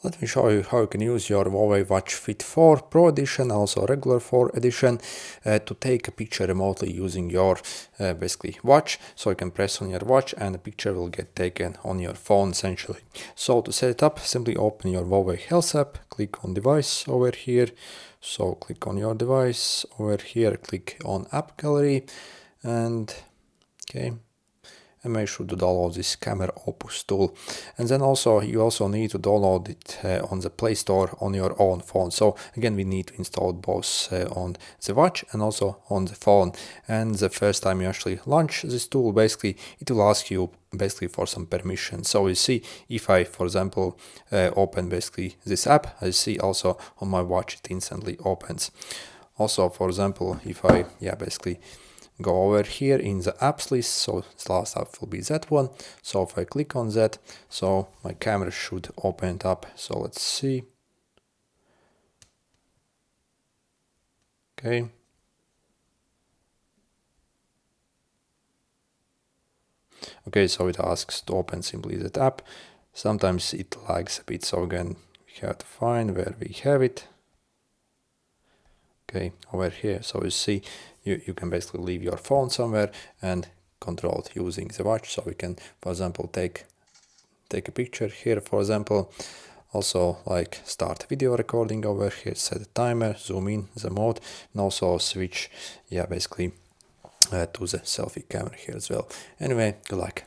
Let me show you how you can use your Huawei Watch Fit 4 Pro Edition, also regular 4 Edition, to take a picture remotely using your basically watch. So you can press on your watch and the picture will get taken on your phone essentially. So to set it up, simply open your Huawei Health app, click on device over here. So click on your device over here, click on app gallery and make sure to download this camera opus tool, and then also you also need to download it on the Play Store on your own phone. So again, we need to install both on the watch and also on the phone. And the first time you actually launch this tool, basically it will ask you basically for some permission. So you see, if I for example open basically this app, I see also on my watch it instantly opens. Also, for example, if I basically go over here in the apps list, so the last app will be that one. So if I click on that, so my camera should open it up. So let's see. Okay. Okay, so it asks to open simply that app. Sometimes it lags a bit, so again, we have to find where we have it. Okay, over here. So you see, you can basically leave your phone somewhere and control it using the watch. So we can, for example, take a picture here, for example. Also, like start video recording over here, set a timer, zoom in the mode, and also switch, basically to the selfie camera here as well. Anyway, good luck.